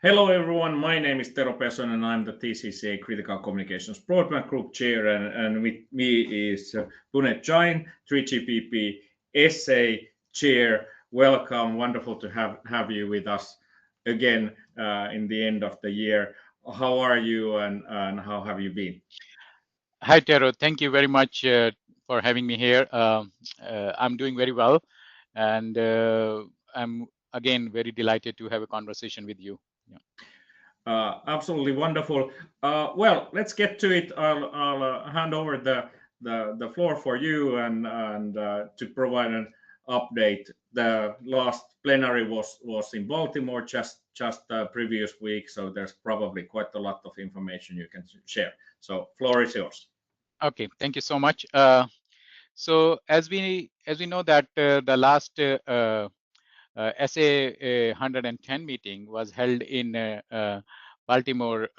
Hello everyone, my name is Tero Pesonen and I'm the TCCA Critical Communications Broadband Group Chair and with me is Puneet Jain, 3GPP SA Chair. Welcome, wonderful to have you with us again in the end of the year. How are you and how have you been? Hi, Tero. Thank you very much for having me here. I'm doing very well, and I'm again very delighted to have a conversation with you. Yeah. Absolutely wonderful. Well, let's get to it. I'll hand over the floor for you and to provide an update. The last plenary was in Baltimore just previous week, so there's probably quite a lot of information you can share. So, floor is yours. Okay. Thank you so much. So as we know that the last SA 110 meeting was held in Baltimore,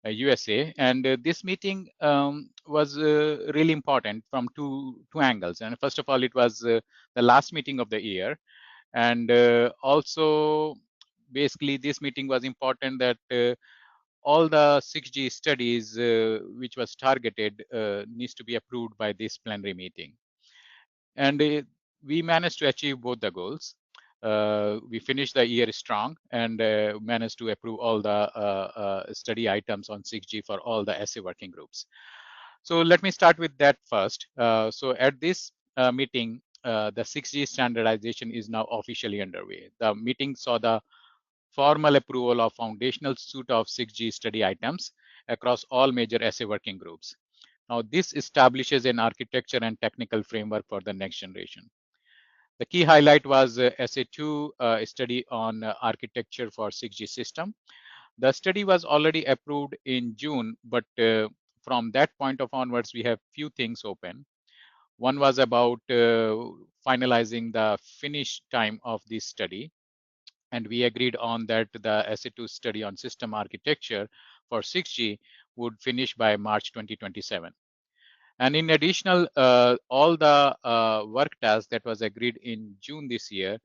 USA, and this meeting was really important from two angles. And first of all, it was the last meeting of the year, and also basically this meeting was important that all the 6G studies which was targeted needs to be approved by this plenary meeting. And we managed to achieve both the goals. We finished the year strong and managed to approve all the study items on 6G for all the SA working groups. So let me start with that first. So at this meeting, the 6G standardization is now officially underway. The meeting saw the formal approval of foundational suite of 6G study items across all major SA working groups. Now, this establishes an architecture and technical framework for the next generation. The key highlight was SA2 study on architecture for 6G system. The study was already approved in June, but from that point of onwards, we have few things open. One was about finalizing the finish time of this study, and we agreed on that the SA2 study on system architecture for 6G would finish by March 2027. And in additional, all the work tasks that was agreed in June this year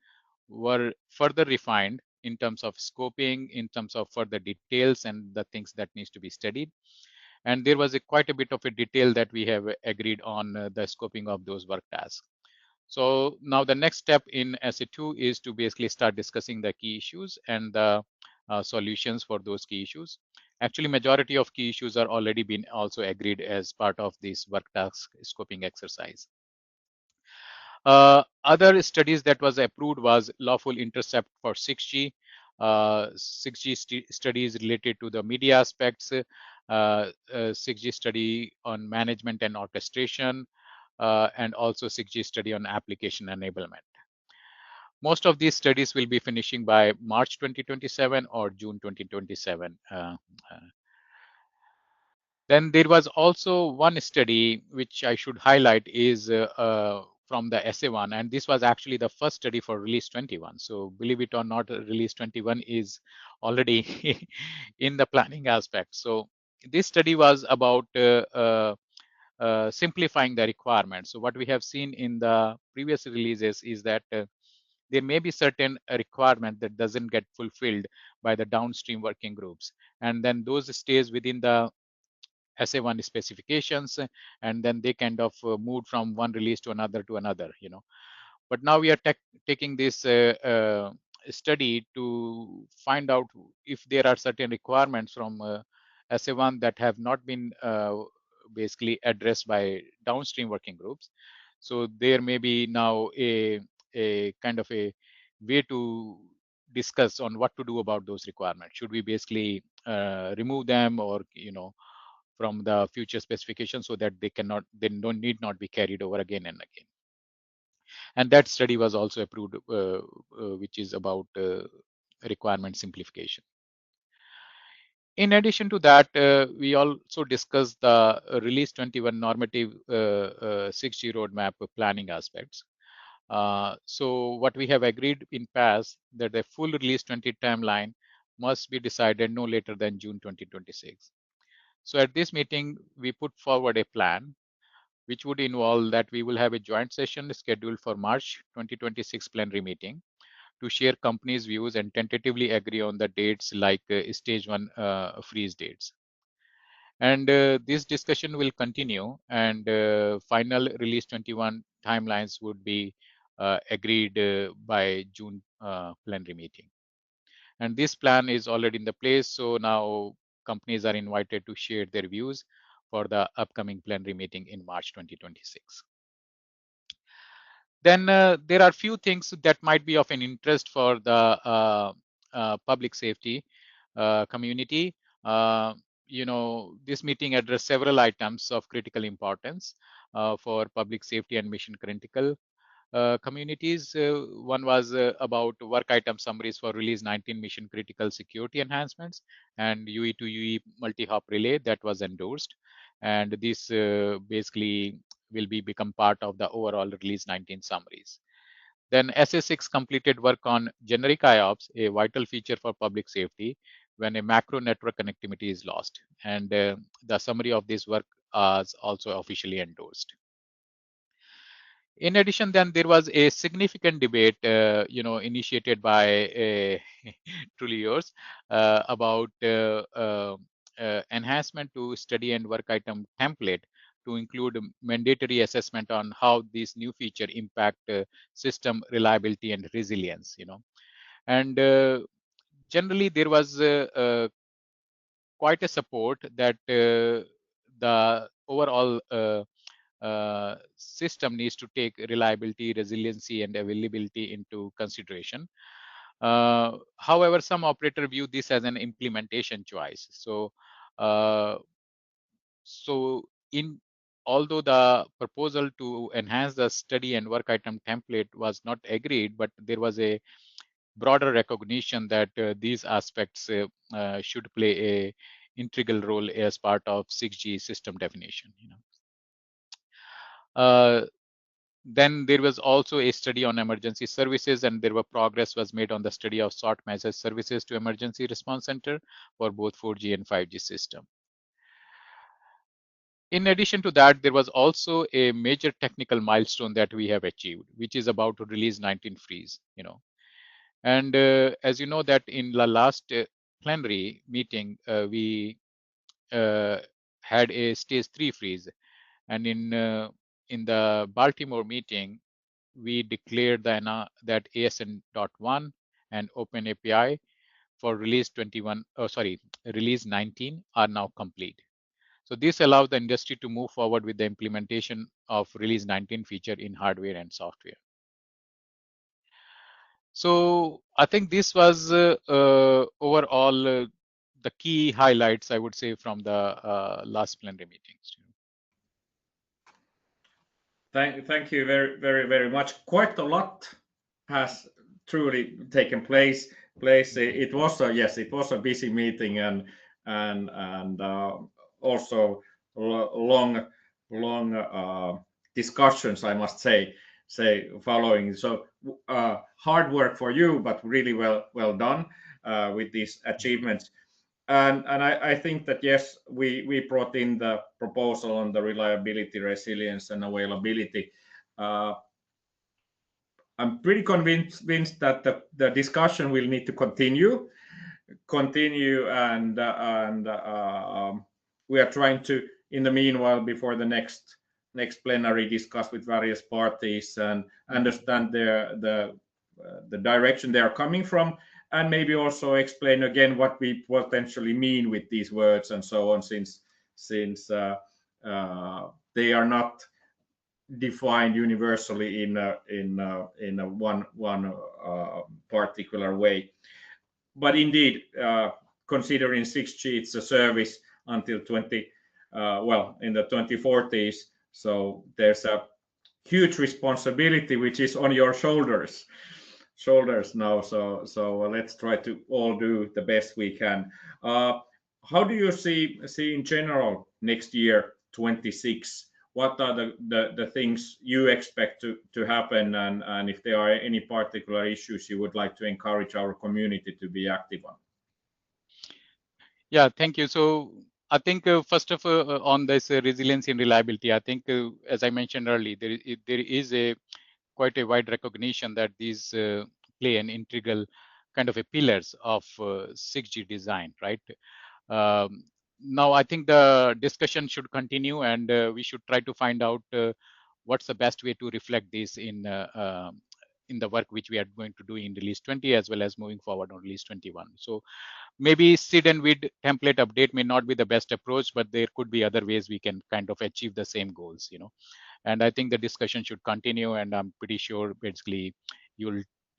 were further refined in terms of scoping, in terms of further details and the things that needs to be studied. And there was quite a bit of a detail that we have agreed on the scoping of those work tasks. So now the next step in SA2 is to basically start discussing the key issues and the solutions for those key issues. Actually, majority of key issues are already been also agreed as part of this work task scoping exercise. Other studies that was approved was lawful intercept for 6G, 6G studies related to the media aspects, 6G study on management and orchestration, and also 6G study on application enablement. Most of these studies will be finishing by March 2027 or June 2027. Then there was also one study which I should highlight is from the SA1, and this was actually the first study for release 21. So believe it or not, release 21 is already in the planning aspect. So this study was about simplifying the requirements. So what we have seen in the previous releases is that there may be certain requirement that doesn't get fulfilled by the downstream working groups, and then those stays within the SA1 specifications, and then they kind of moved from one release to another, But now we are taking this study to find out if there are certain requirements from SA1 that have not been basically addressed by downstream working groups. So there may be now a kind of a way to discuss on what to do about those requirements. Should we basically remove them, or from the future specification, so that they don't need not be carried over again and again. And that study was also approved, which is about requirement simplification. In addition to that, we also discussed the release 21 normative 6G roadmap planning aspects. So what we have agreed in past, that the full release 20 timeline must be decided no later than June 2026. So at this meeting, we put forward a plan which would involve that we will have a joint session scheduled for March 2026 plenary meeting to share companies' views and tentatively agree on the dates like stage 1 freeze dates. And this discussion will continue, and final release 21 timelines would be agreed by June plenary meeting. And this plan is already in the place, so now companies are invited to share their views for the upcoming plenary meeting in March 2026. Then there are few things that might be of an interest for the public safety community. Uh, this meeting addressed several items of critical importance for public safety and mission critical communities. One was about work item summaries for release 19 mission critical security enhancements and UE to UE multi-hop relay that was endorsed. And this basically will become part of the overall release 19 summaries. Then SA6 completed work on generic IOPS, a vital feature for public safety when a macro network connectivity is lost. And the summary of this work is also officially endorsed. In addition, then there was a significant debate, initiated by truly yours about enhancement to study and work item template to include mandatory assessment on how this new feature impact system reliability and resilience. And generally there was quite a support that the overall system needs to take reliability, resiliency, and availability into consideration. However, some operator view this as an implementation choice. Uh, so in although the proposal to enhance the study and work item template was not agreed, but there was a broader recognition that these aspects should play a integral role as part of 6G system definition. Uh, then there was also a study on emergency services, and there were progress was made on the study of short message services to emergency response center for both 4G and 5G system. In addition to that, there was also a major technical milestone that we have achieved, which is about to release 19 freeze. And as you know that in the last plenary meeting, we had a stage 3 freeze, and in the Baltimore meeting, we declared that ASN.1 and OpenAPI for release 19 are now complete. So this allows the industry to move forward with the implementation of release 19 feature in hardware and software. So I think this was overall the key highlights, I would say, from the last plenary meetings. Thank you very much. Quite a lot has truly taken place. It was it was a busy meeting, and also long discussions, I must say following. So hard work for you, but really well done with these achievements. And I think that yes, we brought in the proposal on the reliability, resilience, and availability. Uh, I'm pretty convinced that the discussion will need to continue, and we are trying to, in the meanwhile, before the next plenary, discuss with various parties and understand the direction they are coming from, and maybe also explain again what we potentially mean with these words and so on, since they are not defined universally in a one particular way. But indeed, considering 6G, it's a service until in the 2040s. So there's a huge responsibility which is on your shoulders now. So let's try to all do the best we can. How do you see in general next year, 26? What are the things you expect to happen, and if there are any particular issues you would like to encourage our community to be active on? Yeah, thank you. So I think first of all, on this resilience and reliability, I think as I mentioned earlier, there is a quite a wide recognition that these play an integral kind of a pillars of 6G design, right? Um, Now, I think the discussion should continue, and we should try to find out what's the best way to reflect this in the work which we are going to do in release 20, as well as moving forward on release 21. So maybe SID and WID template update may not be the best approach, but there could be other ways we can kind of achieve the same goals, And I think the discussion should continue, and I'm pretty sure basically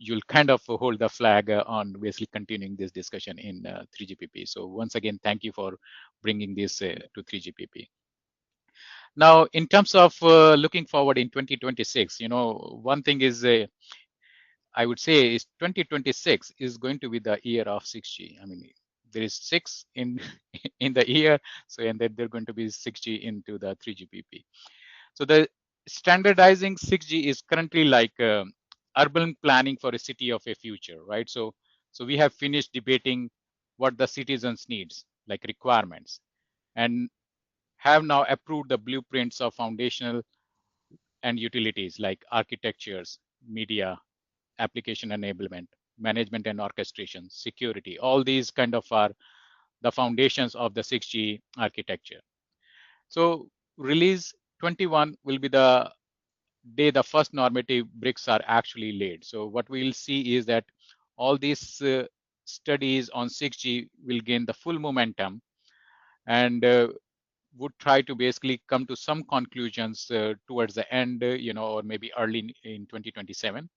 you'll kind of hold the flag on basically continuing this discussion in 3GPP. So once again, thank you for bringing this to 3GPP. Now, in terms of looking forward in 2026, one thing is I would say is 2026 is going to be the year of 6G. I mean, there is 6 in in the year, so and then they're going to be 6G into the 3GPP. So the standardizing 6G is currently like urban planning for a city of a future, right? So we have finished debating what the citizens needs, like requirements, and have now approved the blueprints of foundational and utilities like architectures, media, application enablement, management and orchestration, security. All these kind of are the foundations of the 6G architecture. So release 21 will be the day the first normative bricks are actually laid. So what we'll see is that all these studies on 6G will gain the full momentum and would try to basically come to some conclusions towards the end, or maybe early in 2027.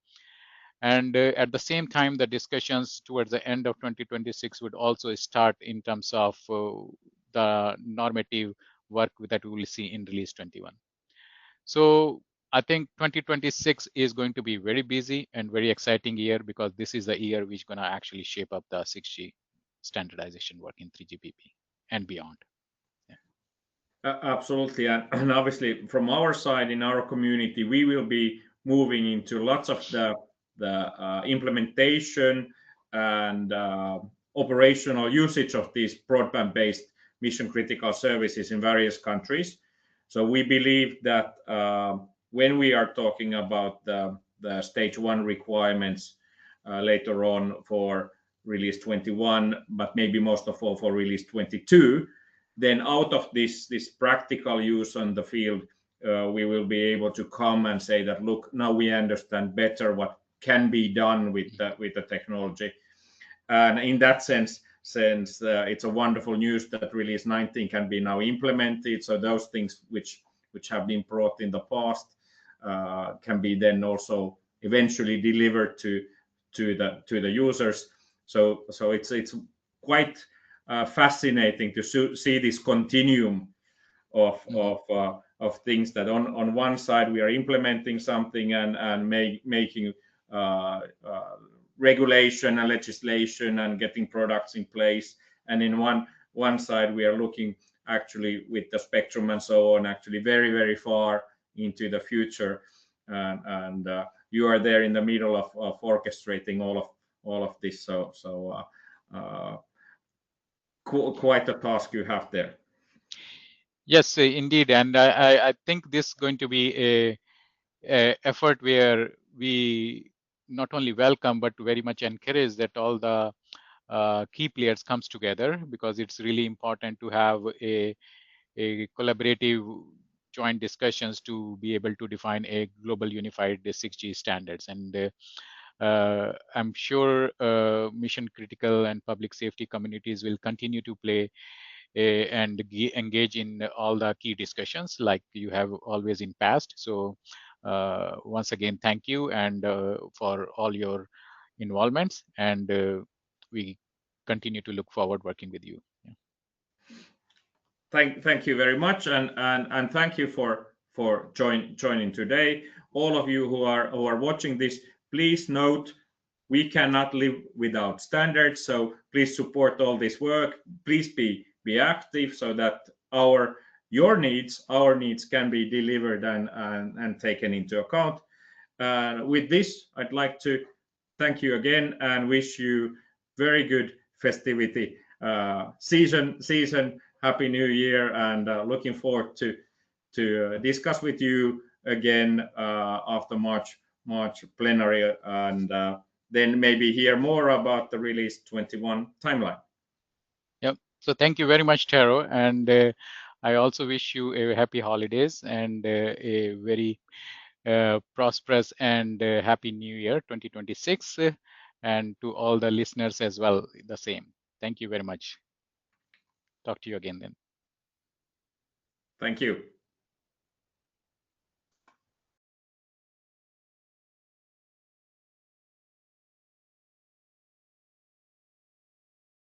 And at the same time, the discussions towards the end of 2026 would also start in terms of the normative work that we will see in release 21. So I think 2026 is going to be very busy and very exciting year, because this is the year which is going to actually shape up the 6G standardization work in 3GPP and beyond. Absolutely, and obviously from our side in our community, we will be moving into lots of the implementation and operational usage of these broadband-based mission-critical services in various countries. So we believe that when we are talking about the stage 1 requirements later on for release 21, but maybe most of all for release 22, then out of this practical use on the field, we will be able to come and say that, look, now we understand better what can be done with the technology. And in that sense, it's a wonderful news that release 19 can be now implemented. So those things which have been brought in the past can be then also eventually delivered to the users. So it's quite fascinating to see this continuum of things that on one side we are implementing something and making regulation and legislation and getting products in place, and in one side we are looking actually with the spectrum and so on actually very, very far into the future, and you are there in the middle of orchestrating all of this. So quite a task you have there. Yes, indeed, and I think this is going to be a effort where we not only welcome but very much encourage that all the key players comes together, because it's really important to have a collaborative joint discussions to be able to define a global unified 6G standards. And I'm sure mission critical and public safety communities will continue to play and engage in all the key discussions like you have always in past. So once again, thank you and for all your involvements, and we continue to look forward working with you. Yeah. Thank you very much, and thank you for joining today. All of you who are watching this, please note we cannot live without standards. So please support all this work. Please be active so that our needs can be delivered and taken into account. With this, I'd like to thank you again and wish you very good festivity season. Happy New Year, and looking forward to discuss with you again after March plenary, and then maybe hear more about the release 21 timeline. Yep. So thank you very much, Taro, and I also wish you a happy holidays and a very prosperous and happy New Year 2026, and to all the listeners as well, the same. Thank you very much. Talk to you again then. Thank you.